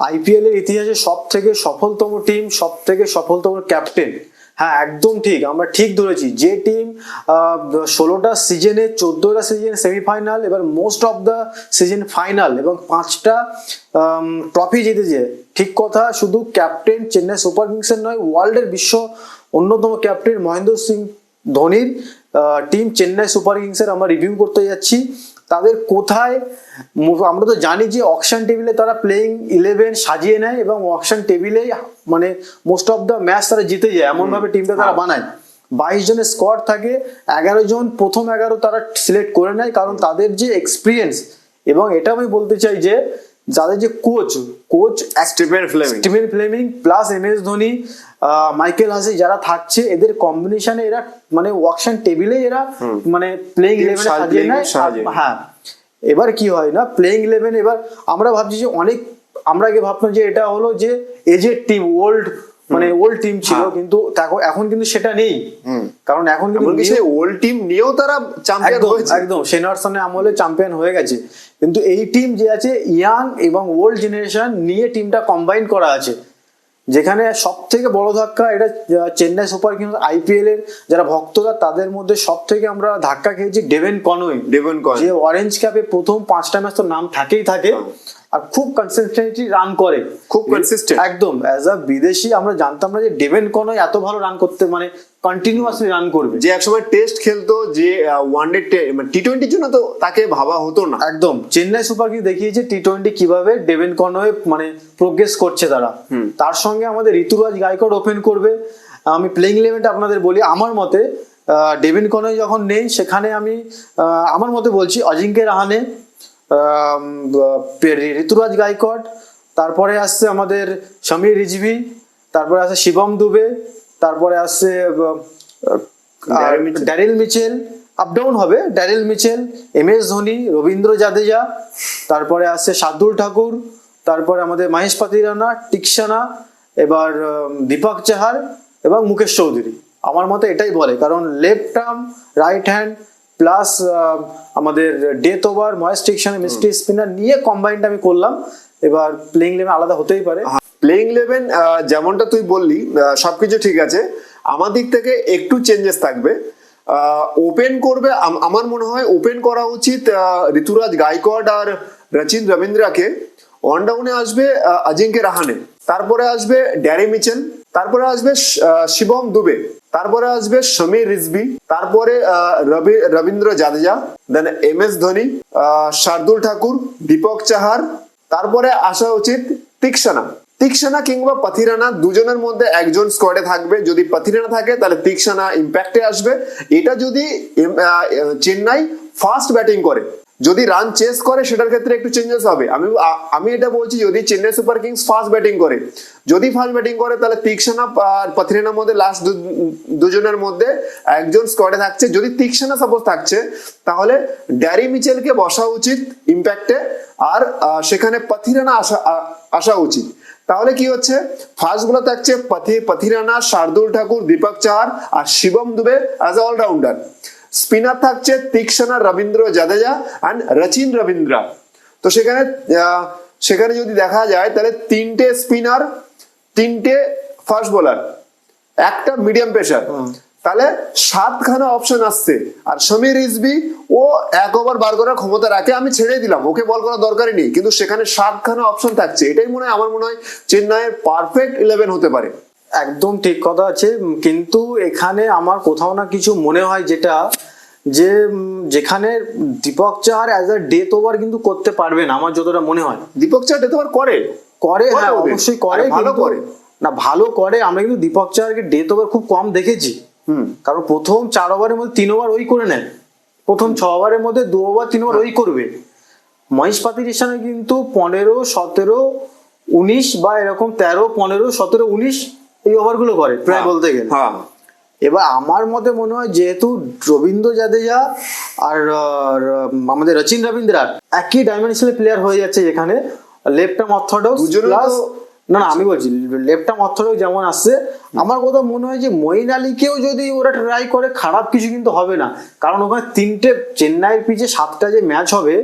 IPL এর ইতিহাসে সব থেকে সফলতম টিম, সব থেকে সফলতম ক্যাপ্টেন। হ্যাঁ, একদম ঠিক, আমরা ঠিক ধরেছি। যে টিম 16টা সিজনে 14টা সিজন সেমিফাইনাল, এবার most of the season final এবং 5টা ট্রফি জিতেছে। ঠিক কথা, শুধু ক্যাপ্টেন চেন্নাই সুপার কিংসের নয়, ওয়ার্ল্ডের বিশ্ব অন্যতম ক্যাপ্টেন মহেন্দ্র সিং ধোনির টিম চেন্নাই সুপার কিংসের আমরা রিভিউ করতে যাচ্ছি। তাদের কোথায়, আমরা তো জানি যে অকশন টেবিলে তারা প্লেইং 11 সাজিয়ে নেয় এবং অকশন টেবিলেই মানে মোস্ট অফ দ্য ম্যাচ তারা জিতে যায়, এমন ভাবে টিমটা তারা বানায়। 22 জনের স্কোয়াড থাকে, 11 জন প্রথম 11 তারা সিলেক্ট করে নেয়, কারণ তাদের যে এক্সপিরিয়েন্স। এবং এটা আমি বলতে চাই যে যাদের যে coach Steven Fleming plus MS Dhoni, Michael Hussey যারা থাকছে, এদের কম্বিনেশনে এরা মানে অকশন টেবিলে এরা মানে প্লেইং 11 সাজিয়ে নেয়। হ্যাঁ, এবার কি হয় না, প্লেইং 11 এবার আমরা ভাবছি যে অনেক, আমরা আগে ভাবতাম যে এটা হলো যে এজেড টিম, ওল্ড মানে ওল্ড টিম ছিল, কিন্তু এখন কিন্তু সেটা নেই। কারণ এখন কিন্তু ওল্ড টিম নিয়েও তারা চ্যাম্পিয়ন হয়েছে, একদম সেনারসনের আমলে চ্যাম্পিয়ন হয়ে গেছে। কিন্তু এই টিম যে আছে, ইয়াং এবং ওল্ড জেনারেশন নিয়ে টিমটা কম্বাইন করা আছে। যেখানে সব থেকে বড় ধাক্কা, এটা চেন্নাই সুপার কিংস আইপিএল এর যারা ভক্তরা তাদের মধ্যে সব থেকে আমরা ধাক্কা খেয়েছি ডেভন কনওয়ে, যে অরেঞ্জ ক্যাপে প্রথম 5টা ম্যাচ তো নাম থাকেই থাকে, আর খুব কনসিস্টেন্টলি রান করে, খুব কনসিস্টেন্ট একদম। অ্যাজ আ বিদেশি আমরা জানতাম না যে ডেভন কনওয়ে এত ভালো রান করতে, মানে কন্টিনিউয়াসলি রান করবে। যে একসময় টেস্ট খেলতো, যে ওয়ানডে মানে টি20 জন্য তো তাকে ভাবা হতো না। একদম, চেন্নাই সুপার কিংস দেখিয়েছে টি20 কিভাবে ডেভন কনওয়ে মানে প্রোগ্রেস করছে তারা। তার সঙ্গে আমাদের ঋতুরাজ গায়কোয়াড় ওপেন করবে। আমি প্লেইং 11টা আপনাদের বলি। আমার মতে ডেভন কনওয়ে যখন নেই, সেখানে আমি আমার মতে বলছি অজিঙ্ক্য রাহানে, ঋতুরাজ গায়কোয়াড়, তারপরে আসছে আমাদের সমীর রিজভি, তারপরে আসছে শিবম দুবে, তারপরে আসছে ড্যারিল মিচেল। আপ ডাউন হবে, Daryl Mitchell, MS Dhoni, Rabindra Jadeja, তারপরে আসছে শার্দুল ঠাকুর, তারপরে আমাদের মহেশ পাতিরানা, টিকসানা, এবার দীপক চাহার এবং মুকেশ চৌধুরী। আমার মতে এটাই বলে, কারণ left arm, right hand plus আমাদের death over, Mahesh Theekshana, mystery spinner নিয়ে কম্বাইন্ড আমি করলাম। এবার প্লেইং 11 আলাদা হতেই পারে। প্লেইং 11 যেমনটা তুই বললি সবকিছু ঠিক আছে, আমার দিক থেকে একটু চেঞ্জেস থাকবে। ওপেন করবে, আমার মনে হয় ওপেন করা উচিত ঋতুরাজ গায়কোয়াড় আর রচিন রবীন্দ্রাকে। ওয়ান ডাউনে আসবে অজিঙ্ক্য রাহানে, তারপরে আসবে ড্যারি মিচেল, তারপরে আসবে শিবম দুবে, তারপরে আসবে সমীর রিজভি, তারপরে রবীন্দ্র জাদেজা, দেন MS ধোনি, শার্দুল ঠাকুর, দীপক চাহার, তারপরে আসা উচিত তিক্সানা কিংবা পাথিরানা, দুজনের মধ্যে একজন স্কোয়াডে থাকবে। যদি পাথিরানা থাকে তাহলে তিক্সানা ইম্প্যাক্টে আসবে। এটা যদি চেন্নাই ফাস্ট ব্যাটিং করে, যদি রান চেস করে, সেটার ক্ষেত্রে একটু চেঞ্জেস হবে। আমি এটা বলছি, যদি Chennai Super Kings first batting করে, তাহলে তিক্সানা আর পাথিরানার মধ্যে লাস্ট দুজনের মধ্যে একজন স্কোয়াডে থাকছে। যদি তিক্সানা সাপোজ থাকছে, তাহলে ড্যারি মিচেলকে বসা উচিত ইম্প্যাক্টে, আর সেখানে পাথিরানা আসা উচিত। তাহলে কি হচ্ছে, ফার্স্ট গুলো থাকছে পাথিরানা, শার্দুল ঠাকুর, দীপক চাহার আর Shivam Dube as allrounder. Spinner থাকছে তিক্সানা, রবীন্দ্র জাদেজা এন্ড রচিন রবীন্দ্রা। তো সেখানে যদি দেখা যায়, তাহলে 3টে স্পিনার, 3টে ফাস্ট বোলার, একটা মিডিয়াম পেসার, তাহলে 7খানা অপশন আসছে। আর সমীর রিজভি ও 1 ওভার বার করার ক্ষমতা রাখে, আমি ছেড়ে দিলাম, ওকে বল করার দরকারই নেই, কিন্তু সেখানে 7খানা অপশন থাকছে। এটাই আমার মনে হয় চেন্নাইয়ের পারফেক্ট 11 হতে পারে। একদম ঠিক কথা আছে, কিন্তু এখানে আমার কোথাও না কিছু মনে হয় যেটা, যে যেখানে Deepak Chahar as a death over কিন্তু করতে পারবে না, আমার যতটা মনে হয়। দীপক চাহার ডেথ ওভার করে, হ্যাঁ অবশ্যই করে, ভালো করে না, ভালো করে। আমরা কিন্তু দীপক চাহারকে ডেথ ওভার খুব কম দেখেছি, কারণ প্রথম 4 ওভারের মধ্যে 3 ওভার ওই করে নেয়, প্রথম 6 ওভারের মধ্যে 2 ওভার 3 ওভার ওই করবে। মহেশ পাতিরানা কিন্তু 15, 17, 19 বা এরকম 13, 15, 17, 19 এই ওভারগুলো করে প্রায় বলতে গেলে। এবার আমার মতে মনে হয়, যেহেতু রবীন্দ্র জাদেজা আর আমাদের রচিন রবীন্দ্রা একই ডাইমেনশনাল প্লেয়ার হয়ে যাচ্ছে, যেখানে লেফট আর্ম অর্থোডক্স প্লাস, না আমি বলছি লেফট আর্ম অর্থোডক্স যেমন আসছে, আমার কথা মনে হয় যে মঈন আলীকেও যদি ওরা ট্রাই করে, খারাপ কিছু কিন্তু হবে না। কারণ ওখানে 3টে চেন্নাইয়ের পিচে 7টা যে ম্যাচ হবে,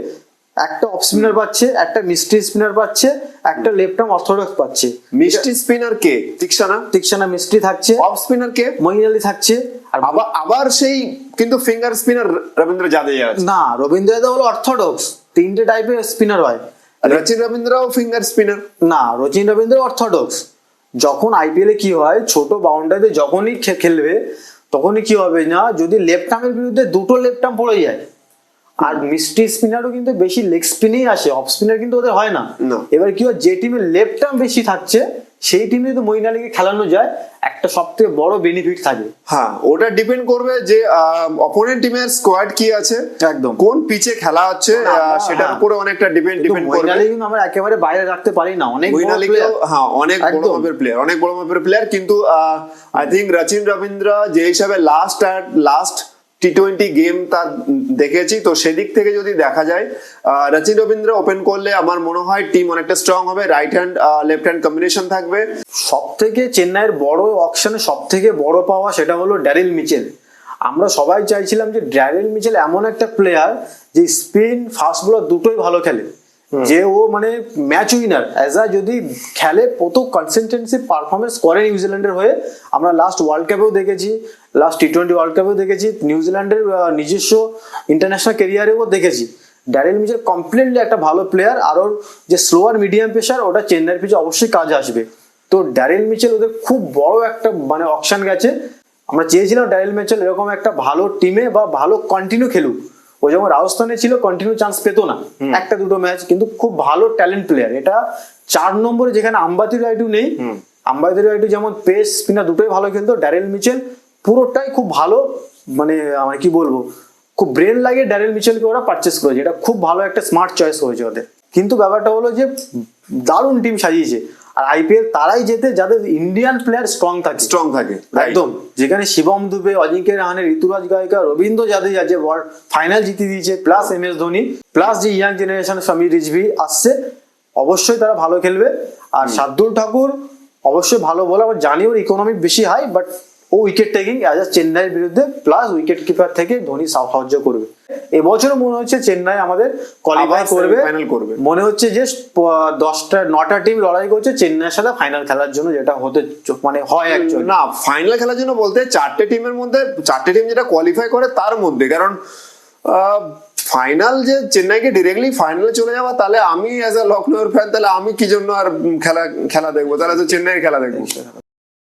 একটা অফ স্পিনার পাচ্ছে, একটা মিস্ট্রি স্পিনার পাচ্ছে, একটা লেফট আর্ম অর্থোডক্স পাচ্ছে। মিষ্টি স্পিনার কে? তিক্সানা। তিক্সানা মিস্ট্রি থাকছে, অফ স্পিনার কে? মঈন আলী থাকছে। আর আবার আবার সেই কিন্তু ফিঙ্গার স্পিনার রবীন্দ্র জাদেজা আছে। না, রবীন্দ্র জাদেজা হলো অর্থোডক্স, তিনটে টাইপের স্পিনার হয়। রচিন রবীন্দ্রও ফিঙ্গার স্পিনার। না, রচিন রবীন্দ্র অর্থোডক্স। যখন আইপিএল এ কি হয়, ছোট বাউন্ডারিতে যখনই খেলবে তখনই কি হবে না, যদি লেফট আর্মের বিরুদ্ধে দুটো লেফট আর্ম পড়ে যায়, আর মিস্ট্রি স্পিনারও কিন্তু বেশি লেগ স্পিনেই আসে, অফ স্পিনার কিন্তু ওদের হয় না। না। এবার কি হয়, যে টিমে লেফট আর্ম বেশি থাকছে সেই টিমে যদি মঈন আলীকে খেলানো যায়, একটা সব থেকে বড় বেনিফিট থাকে। হ্যাঁ, ওটা ডিপেন্ড করবে যে অপোনেন্ট টিমের স্কোয়াড কি আছে, একদম কোন পিচে খেলা হচ্ছে, সেটার উপরে অনেকটা ডিপেন্ড মঈন করবে। আলী কিন্তু আমরা একেবারে বাইরে রাখতে পারি না, অনেক মঈন বড় আলী player। হ্যাঁ অনেক বড় একদম। মাপের প্লেয়ার, অনেক বড় মাপের প্লেয়ার, কিন্তু আই থিঙ্ক রচিন রবীন্দ্র যে হিসাবে লাস্ট টি20 গেম তার দেখেছি, তো সেদিক থেকে যদি দেখা যায় রচিন রবীন্দ্র ওপেন করলে আমার মনে হয় টিম অনেকটা স্ট্রং হবে, right hand left hand combination থাকবে। সব থেকে চেন্নাইয়ের বড় অকশনে সব থেকে বড় পাওয়া সেটা হলো ড্যারিল মিচেল। আমরা সবাই চাইছিলাম যে ড্যারিল মিচেল এমন একটা প্লেয়ার যে স্পিন ফাস্ট বোলার দুটোই ভালো খেলে, যে ও মানে ম্যাচ উইনার যদি খেলে, কত কনসিস্টেন্সি পারফরমেন্স করে নিউজিল্যান্ডের হয়ে। আমরা লাস্ট ওয়ার্ল্ড কাপেও দেখেছি, লাস্ট টি20 ওয়ার্ল্ড কাপেও দেখেছি, নিউজিল্যান্ডের নিজস্ব ইন্টারন্যাশনাল ক্যারিয়ারেও দেখেছি। ড্যারিল মিচেল কমপ্লিটলি একটা ভালো প্লেয়ার, আর ওর যে স্লো আর মিডিয়াম পেসার, ওটা চেন্নাইয়ের পিচে অবশ্যই কাজে আসবে। তো ড্যারিল মিচেল ওদের খুব বড় একটা মানে অকশন গেছে। আমরা চেয়েছিলাম ড্যারিল মিচেল এরকম একটা ভালো টিমে বা ভালো কন্টিনিউ খেলুক। ও যেমন রাজস্থানে ছিল, কন্টিনিউ চান্স পেতো না, একটা দুটো ম্যাচ, কিন্তু খুব ভালো ট্যালেন্ট প্লেয়ার। এটা 4 নম্বরে যেখানে আম্বাতি রাইডু নেই, আম্বাতি রাইডু যেমন পেস স্পিনার দুটোই ভালো খেলতো, ড্যারিল মিচেল পুরোটাই খুব ভালো, মানে আমার কি বলবো, খুব ব্রেন লাগে ড্যারিল মিচেলকে ওরা পারচেস করেছে। এটা খুব ভালো একটা স্মার্ট চয়েস হয়েছে ওদের। কিন্তু ব্যাপারটা হলো যে দারুণ টিম সাজিয়েছে, আর আইপিএল তারাই জেতে যাদের ইন্ডিয়ান প্লেয়ার স্ট্রং থাকে। একদম, যেখানে শিবম দুবে, অজিঙ্ক্য রাহানে, ঋতুরাজ গায়িকা, রবীন্দ্র জাদেজা যে ফাইনাল জিতে দিয়েছে, প্লাস MS ধোনি, প্লাস যে ইয়াং জেনারেশন সমীর রিজভি আসছে, অবশ্যই তারা ভালো খেলবে। আর শার্দুল ঠাকুর অবশ্যই ভালো বলে, আমরা জানি ওর ইকোনমি বেশি হাই, বাট ও উইকেট টেকিং অ্যাজ আ চেন্নাইয়ের বিরুদ্ধে, প্লাস উইকেট কিপার থেকে ধোনি সাহায্য করবে। এবছরও মনে হচ্ছে চেন্নাই আমাদের কোয়ালিফাই করবে, ফাইনাল করবে। মনে হচ্ছে যে 9টা টিম লড়াই করছে চেন্নাইয়ের সাথে ফাইনাল খেলার জন্য, যেটা হতে মানে হয় অ্যাকচুয়ালি। না, ফাইনাল খেলার জন্য বলতে 4টে টিমের মধ্যে 4টে টিম যেটা কোয়ালিফাই করে তার মধ্যে, কারণ ফাইনাল যে চেন্নাইকে ডিরেক্টলি ফাইনালে চলে যাওয়া, তাহলে আমি অ্যাজ আ লখনৌর ফ্যান, তাহলে আমি কি জন্য আর খেলা দেখবো, তাহলে তো চেন্নাইয়ের খেলা দেখবো।